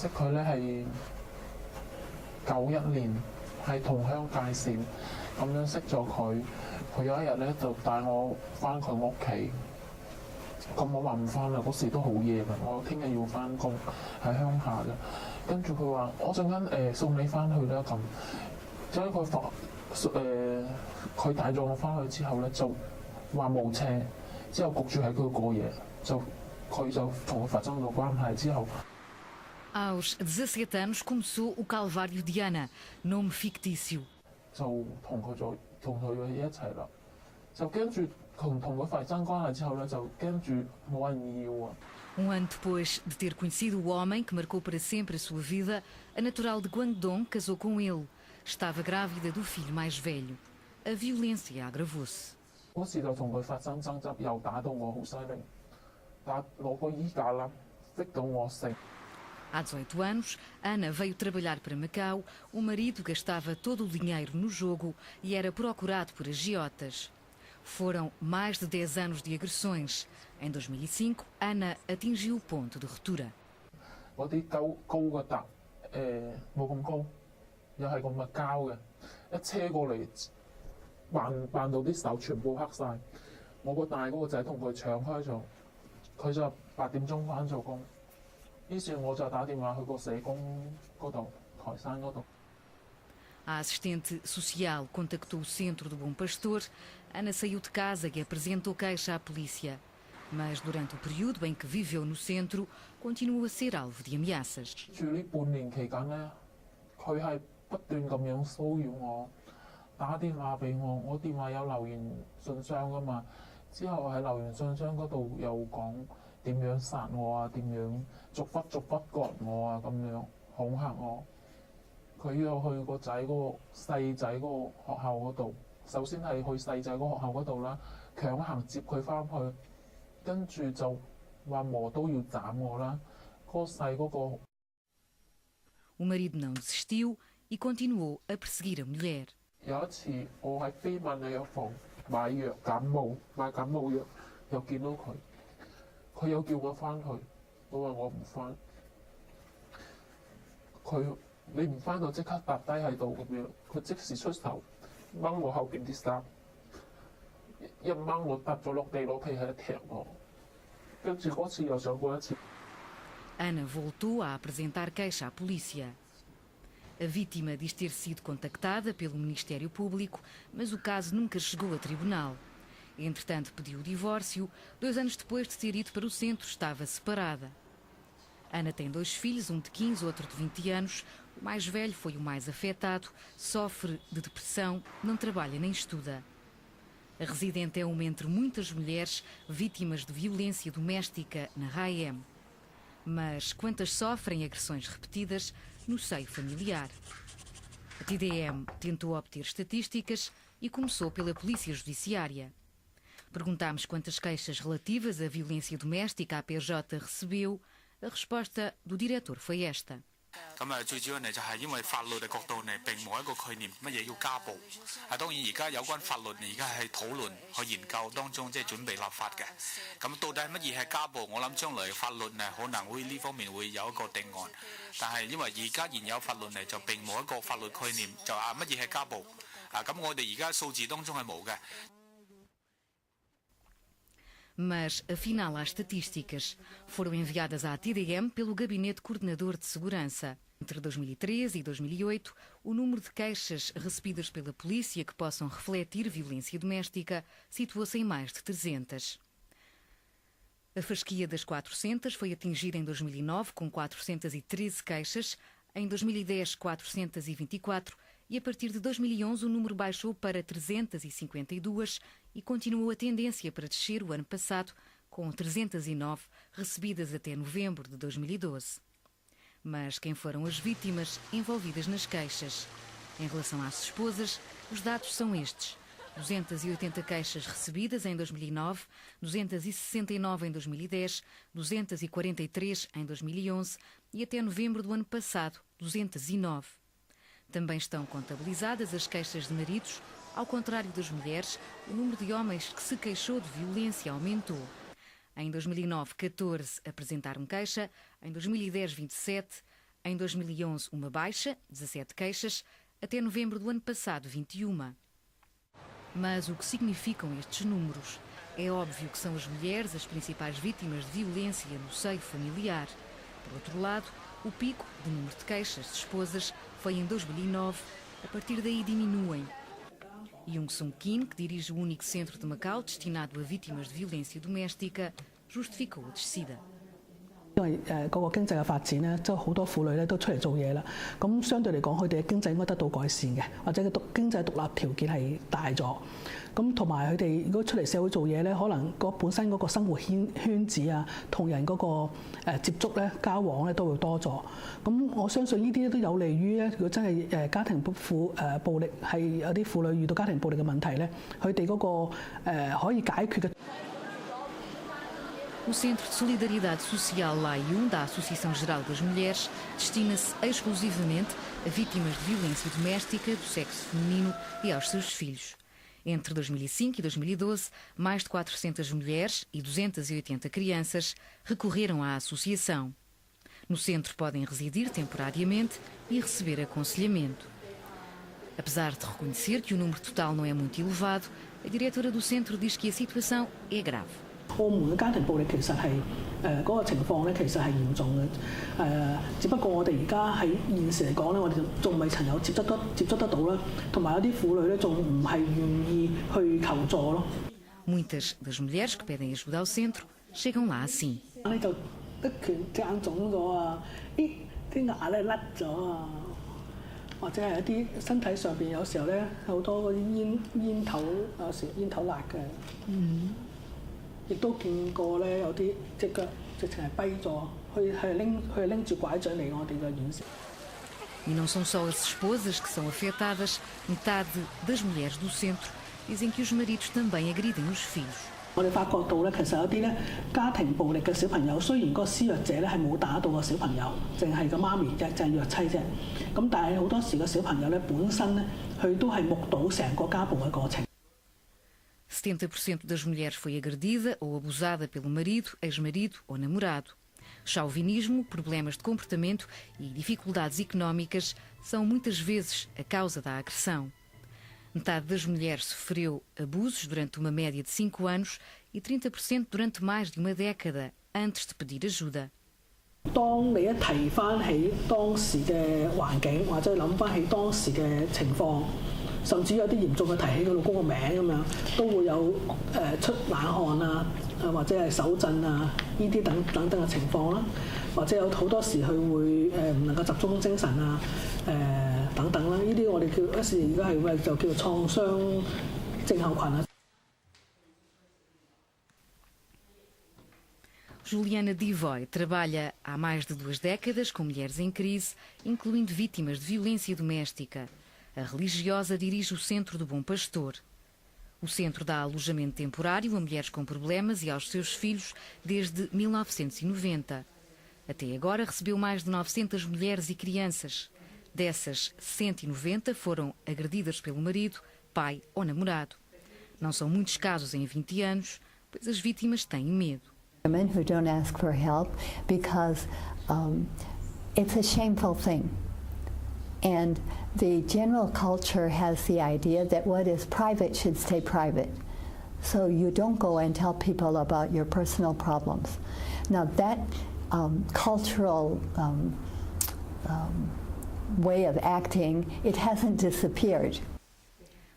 識佢咧係91年，係同鄉介紹咁樣識咗佢。佢有一日咧就帶我翻佢屋企，咁我話唔翻啦，嗰時都好夜㗎，我聽日要翻工喺鄉下嘅。跟住佢話：我陣間送你翻去啦咁。之後佢帶咗我翻去之後咧，就話冇車，之後焗住喺佢過夜，佢就同我發生咗關係之後。Aos 17 anos começou o Calvário de Ana, nome fictício. 就同佢一齊啦，就跟住同佢發生關係之後咧，就跟住冇人要啊。Ano depois de ter conhecido o homem que marcou para sempre a sua vida, a natural de Guangdong casou com ele. Estava grávida do filho mais velho. A violência agravou-se. 嗰時就同佢發生爭執，又打到我好犀利，攞個衣架啦，逼到我死。Há 18 anos, Ana veio trabalhar para Macau. O marido gastava todo o dinheiro no jogo e era procurado por agiotas. Foram mais de 10 anos de agressões. Em 2005, Ana atingiu o ponto de ruptura. 嗰啲高嘅搭冇咁高，又係咁嘅膠嘅，一車過嚟扮到啲手全部黑晒。我個大嗰個仔同佢搶開咗，佢就8點鐘翻咗工。於是我就打電話去個社工嗰度，台山嗰度。A assistente social contactou o centro do Bom Pastor. Ana saiu de casa e apresentou queixa à polícia. Mas durante o período em que viveu no centro, continuou a ser alvo de ameaças. 住呢半年期間咧，佢係不斷咁樣騷擾我，打電話俾我，我電話有留言信箱噶嘛，之後喺留言信箱嗰度又講點樣殺我啊，點樣逐忽割我啊，咁樣恐嚇我。佢要去個仔嗰個細仔嗰個學校嗰度，首先係去細仔嗰個學校嗰度啦，強行接佢翻去，跟住就話磨刀要斬我啦。嗰個細嗰個。O marido não desistiu e continuou a perseguir a mulher. 有一次我喺非萬利藥房買藥買感冒藥，又見到佢又叫我翻去，我話我唔翻。你唔翻就即刻搭低喺度咁樣，佢即時出手掹我後邊啲衫，一掹我搭咗落地攞皮喺度踢我，跟住嗰次又上過一次。Ana voltou a apresentar queixa à polícia. A vítima diz ter sido contactada pelo Ministério Público, mas o caso nunca chegou a tribunal. Entretanto, pediu o divórcio. 2 anos depois de ter ido para o centro, estava separada. Ana tem 2 filhos, um de 15, outro de 20 anos. O mais velho foi o mais afetado, sofre de depressão, não trabalha nem estuda. A residente é uma entre muitas mulheres vítimas de violência doméstica na RAEM. Mas quantas sofrem agressões repetidas no seio familiar? A TDM tentou obter estatísticas e começou pela Polícia Judiciária. Perguntámos quantas queixas relativas à violência doméstica a PJ recebeu. A resposta do diretor foi esta. 最主要就係因為法律嘅角度並冇一個概念乜嘢叫家暴。當然而家有關法律而家係討論去研究當中，即係準備立法嘅。咁到底乜嘢係家暴？我諗將來法律可能會呢方面會有一個定案。但係因為而家現有法律就並冇一個法律概念，就話乜嘢係家暴。咁我哋而家數字當中係冇嘅。Mas, afinal, há estatísticas. Foram enviadas à TDM pelo Gabinete Coordenador de Segurança. Entre 2013 e 2008, o número de queixas recebidas pela polícia que possam refletir violência doméstica situou-se em mais de 300. A fasquia das 400 foi atingida em 2009 com 413 queixas, em 2010 424 e a partir de 2011 o número baixou para 352 e continuou a tendência para descer o ano passado, com 309 recebidas até novembro de 2012. Mas quem foram as vítimas envolvidas nas queixas? Em relação às esposas, os dados são estes. 280 queixas recebidas em 2009, 269 em 2010, 243 em 2011 e até novembro do ano passado, 209. Também estão contabilizadas as queixas de maridos. Ao contrário das mulheres, o número de homens que se queixou de violência aumentou. Em 2009, 14 apresentaram queixa, em 2010, 27, Em 2011, uma baixa, 17 queixas, até novembro do ano passado, 21. Mas o que significam estes números? É óbvio que são as mulheres as principais vítimas de violência no seio familiar. Por outro lado, o pico de número de queixas de esposas foi em 2009, a partir daí diminuem. Yung Sung Kim, que dirige o único centro de Macau destinado a vítimas de violência doméstica, justificou a descida. 因為個經濟嘅發展咧，即係好多婦女咧都出嚟做嘢啦。咁相對嚟講，佢哋嘅經濟應該得到改善嘅，或者個經濟獨立條件係大咗。咁同埋佢哋如果出嚟社會做嘢咧，可能本身嗰個生活圈子啊，同人嗰個接觸咧、交往咧都會多咗。咁我相信呢啲都有利於咧，如果真係家庭暴力係有啲婦女遇到家庭暴力嘅問題咧，佢哋嗰個可以解決嘅。 O Centro de Solidariedade Social Lai Yun, da Associação Geral das Mulheres, destina-se exclusivamente a vítimas de violência doméstica do sexo feminino e aos seus filhos. Entre 2005 e 2012, mais de 400 mulheres e 280 crianças recorreram à associação. No centro podem residir temporariamente e receber aconselhamento. Apesar de reconhecer que o número total não é muito elevado, a diretora do centro diz que a situação é grave. 澳門嘅家庭暴力其實係嗰個情況咧，其實係嚴重嘅。只不過我哋而家喺現時嚟講咧，我哋仲未曾有接觸得到啦，同埋有啲婦女咧仲唔係願意去求助咯。Muitas das mulheres que pedem ajuda ao centro chegam lá assim. 你就一拳隻眼腫咗啊！咦，啲牙咧甩咗啊！或者係一啲身體上邊有時候咧好多嗰啲煙頭，有時煙頭辣嘅。亦都見過咧，有啲隻腳直情係跛咗，佢係拎住拐杖嚟我哋嘅院舍。E não são só as esposas que são afetadas, metade das mulheres do centro dizem que os maridos também agridem os filhos. 我哋發覺到咧，其實有啲咧家庭暴力嘅小朋友，雖然個施虐者咧係冇打到個小朋友，淨係個媽咪啫，就係虐妻啫。咁但係好多時個小朋友咧本身咧，佢都係目睹成個家暴嘅過程。 70% das mulheres foi agredida ou abusada pelo marido, ex-marido ou namorado. Chauvinismo, problemas de comportamento e dificuldades económicas são muitas vezes a causa da agressão. Metade das mulheres sofreu abusos durante uma média de 5 anos e 30% durante mais de uma década, antes de pedir ajuda. 當你一提翻起當時嘅環境，或者諗翻起當時嘅情況。 甚至有啲嚴重嘅提起個老公個名咁樣，都會有出冷汗啊，或者係手震啊，呢啲等嘅情況啦，或者有好多時佢會唔能夠集中精神啊，等等啦，呢啲我哋叫一時而家係就叫做創傷症候群啊。 Juliana Divoy trabalha há mais de 2 décadas com mulheres em crise, incluindo vítimas de violência doméstica. A religiosa dirige o Centro do Bom Pastor. O centro dá alojamento temporário a mulheres com problemas e aos seus filhos desde 1990. Até agora recebeu mais de 900 mulheres e crianças. Dessas, 190 foram agredidas pelo marido, pai ou namorado. Não são muitos casos em 20 anos, pois as vítimas têm medo. Women who don't ask for help because it's a shameful thing. And the general culture has the idea that what is private should stay private. So you don't go and tell people about your personal problems. Now that cultural way of acting, it hasn't disappeared.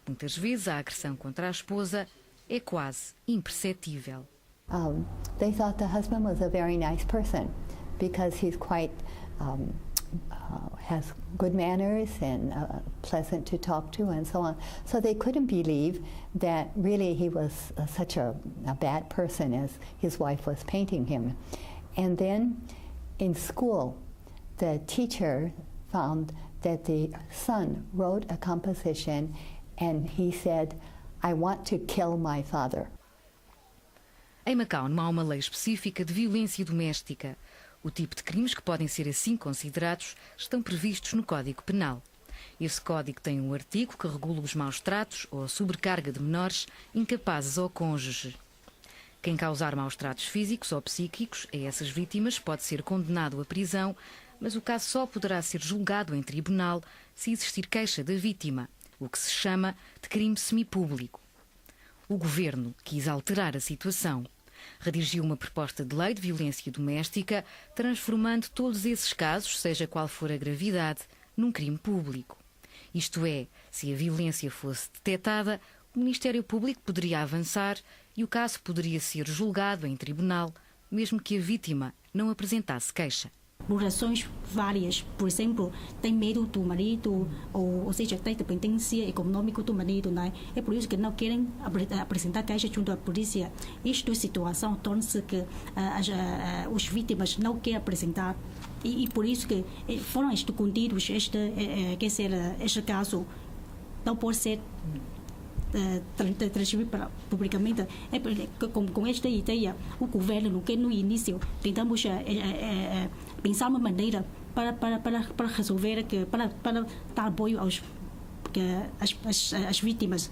Muitas vezes a agressão contra a esposa é quase imperceptível. They thought the husband was a very nice person because he's quite has good manners and pleasant to talk to and so on. So they couldn't believe that really he was such a bad person as his wife was painting him. And then in school, the teacher found that the son wrote a composition and he said, "I want to kill my father." Em Macau não há uma lei específica de violência doméstica. O tipo de crimes que podem ser assim considerados estão previstos no Código Penal. Esse código tem um artigo que regula os maus-tratos ou a sobrecarga de menores incapazes ao cônjuge. Quem causar maus-tratos físicos ou psíquicos a essas vítimas pode ser condenado à prisão, mas o caso só poderá ser julgado em tribunal se existir queixa da vítima, o que se chama de crime semipúblico. O governo quis alterar a situação. Redigiu uma proposta de lei de violência doméstica, transformando todos esses casos, seja qual for a gravidade, num crime público. Isto é, se a violência fosse detectada, o Ministério Público poderia avançar e o caso poderia ser julgado em tribunal, mesmo que a vítima não apresentasse queixa. Por razões várias, por exemplo, tem medo do marido, ou seja, tem dependência econômica do marido, né? É por isso que não querem apresentar queixa junto à polícia. Esta situação torna-se que as vítimas não querem apresentar e por isso que foram escondidos este caso não pode ser transmitir publicamente. Com esta ideia, o governo, que no início tentamos pensar uma maneira para resolver, para dar apoio às vítimas.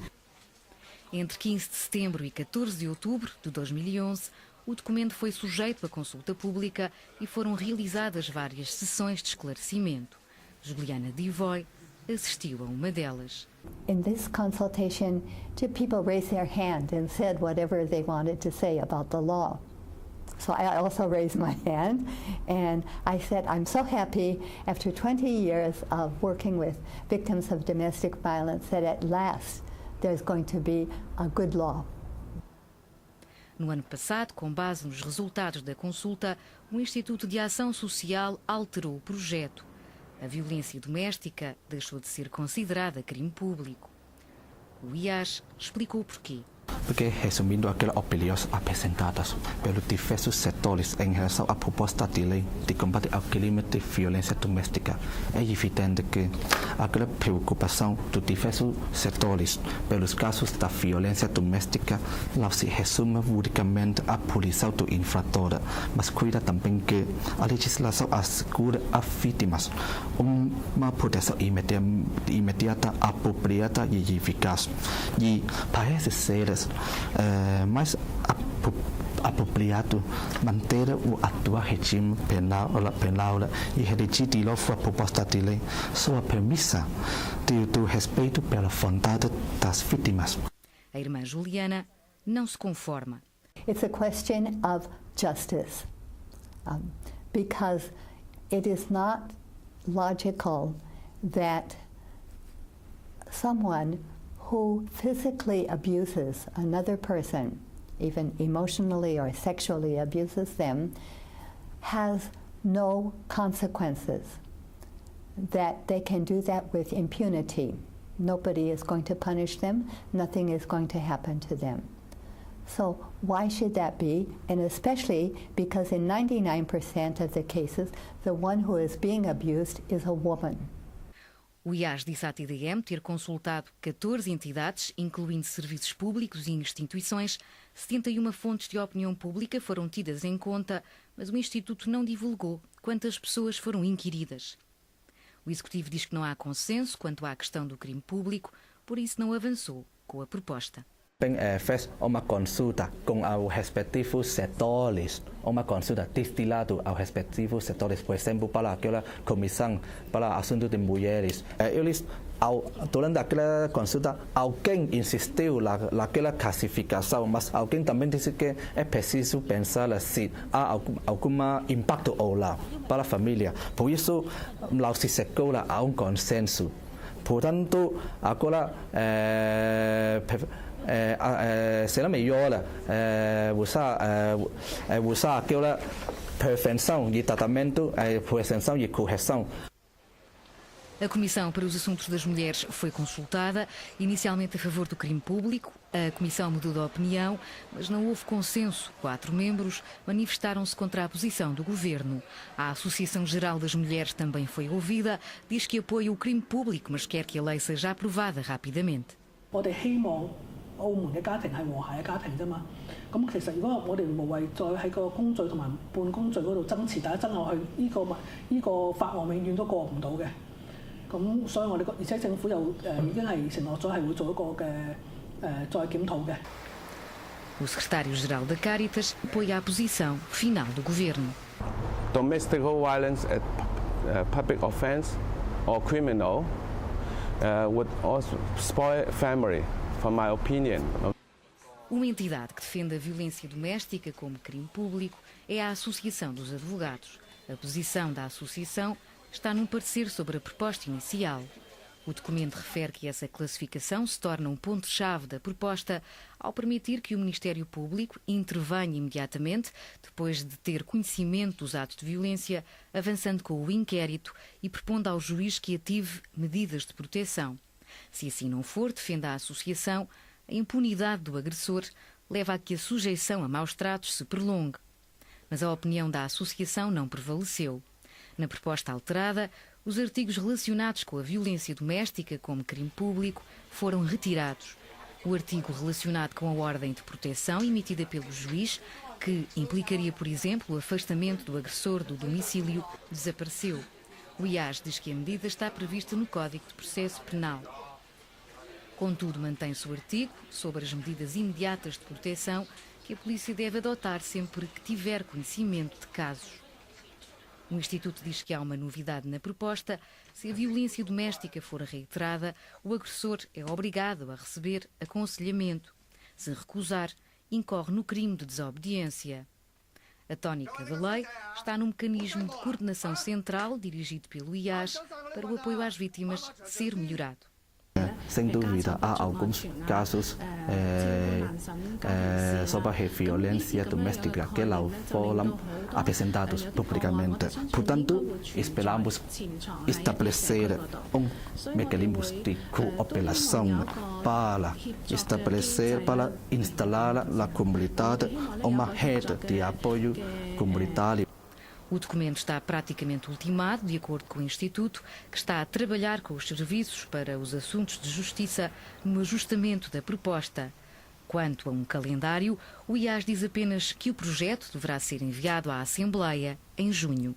Entre 15 de setembro e 14 de outubro de 2011, o documento foi sujeito a consulta pública e foram realizadas várias sessões de esclarecimento. Juliana Divoy assistiu a uma delas. In this consultation, two people raised their hand and said whatever they wanted to say about the law. So I also raised my hand and I said, I'm so happy after 20 years of working with victims of domestic violence that at last there's going to be a good law. No ano passado, com base nos resultados da consulta, o Instituto de Ação Social alterou o projeto. A violência doméstica deixou de ser considerada crime público. O IAS explicou o porquê. Porque, resumindo aquelas opiniões apresentadas pelos diversos setores em relação à proposta de lei de combate ao crime de violência doméstica, é evidente que aquela preocupação dos diversos setores pelos casos da violência doméstica não se resume unicamente à punição do infrator, mas cuida também que a legislação assegure às vítimas uma proteção imediata, apropriada e eficaz. E parece ser mais apropriado manter o atual regime penal e redigir de novo a proposta de lei sob a premissa do respeito pela vontade das vítimas. A irmã Juliana não se conforma. It's a question of justice, because it is not logical that someone who physically abuses another person, even emotionally or sexually abuses them, has no consequences, that they can do that with impunity. Nobody is going to punish them, nothing is going to happen to them. So why should that be? And especially because in 99% of the cases, the one who is being abused is a woman. O IAS disse à TDM ter consultado 14 entidades, incluindo serviços públicos e instituições. 71 fontes de opinião pública foram tidas em conta, mas o Instituto não divulgou quantas pessoas foram inquiridas. O Executivo diz que não há consenso quanto à questão do crime público, por isso não avançou com a proposta. Fez uma consulta com os respectivos setores, uma consulta destinada aos respectivos setores, por exemplo, para aquela comissão para assuntos de mulheres. Eles, durante aquela consulta, alguém insistiu naquela classificação, mas alguém também disse que é preciso pensar se há algum impacto ou não para a família. Por isso, não se chegou a consenso. Portanto, agora será melhor usar aquela prevenção e tratamento, prevenção e correção. A Comissão para os Assuntos das Mulheres foi consultada, inicialmente a favor do crime público. A Comissão mudou de opinião, mas não houve consenso. 4 membros manifestaram-se contra a posição do Governo. A Associação Geral das Mulheres também foi ouvida, diz que apoia o crime público, mas quer que a lei seja aprovada rapidamente. 我哋希望澳門嘅家庭係和諧嘅家庭啫嘛。咁其實如果我哋無謂再喺個公序同埋半公序嗰度爭持，大家爭落去，呢個法案永遠都過唔到嘅。咁所以我哋而且政府又已經係承諾咗係會做一個嘅再檢討嘅。O secretário-geral da Caritas apoia a posição final do Governo. Domestic violence public offense or criminal would also spoil family, from my opinion. Uma entidade que defende a violência doméstica como crime público é a Associação dos Advogados. A posição da associação está num parecer sobre a proposta inicial. O documento refere que essa classificação se torna um ponto-chave da proposta ao permitir que o Ministério Público intervenha imediatamente depois de ter conhecimento dos atos de violência, avançando com o inquérito e propondo ao juiz que ative medidas de proteção. Se assim não for, defende a associação, a impunidade do agressor leva a que a sujeição a maus tratos se prolongue. Mas a opinião da associação não prevaleceu. Na proposta alterada, os artigos relacionados com a violência doméstica como crime público foram retirados. O artigo relacionado com a ordem de proteção emitida pelo juiz, que implicaria, por exemplo, o afastamento do agressor do domicílio, desapareceu. O IAS diz que a medida está prevista no Código de Processo Penal. Contudo, mantém-se o artigo sobre as medidas imediatas de proteção que a polícia deve adotar sempre que tiver conhecimento de casos. O Instituto diz que há uma novidade na proposta. Se a violência doméstica for reiterada, o agressor é obrigado a receber aconselhamento. Se recusar, incorre no crime de desobediência. A tónica da lei está no mecanismo de coordenação central dirigido pelo IAS para o apoio às vítimas ser melhorado. Sem dúvida, há alguns casos sobre violência doméstica que não foram apresentados publicamente. Portanto, esperamos estabelecer mecanismo de cooperação para instalar na comunidade uma rede de apoio comunitário. O documento está praticamente ultimado, de acordo com o Instituto, que está a trabalhar com os serviços para os assuntos de justiça no ajustamento da proposta. Quanto a um calendário, o IAS diz apenas que o projeto deverá ser enviado à Assembleia em junho.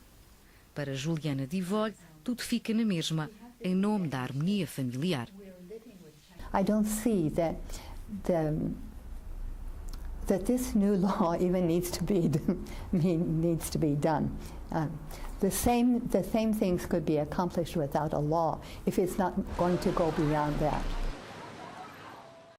Para Juliana Divol, tudo fica na mesma, em nome da harmonia familiar. I don't see that this new law even needs to be done. The same things could be accomplished without a law if it's not going to go beyond that.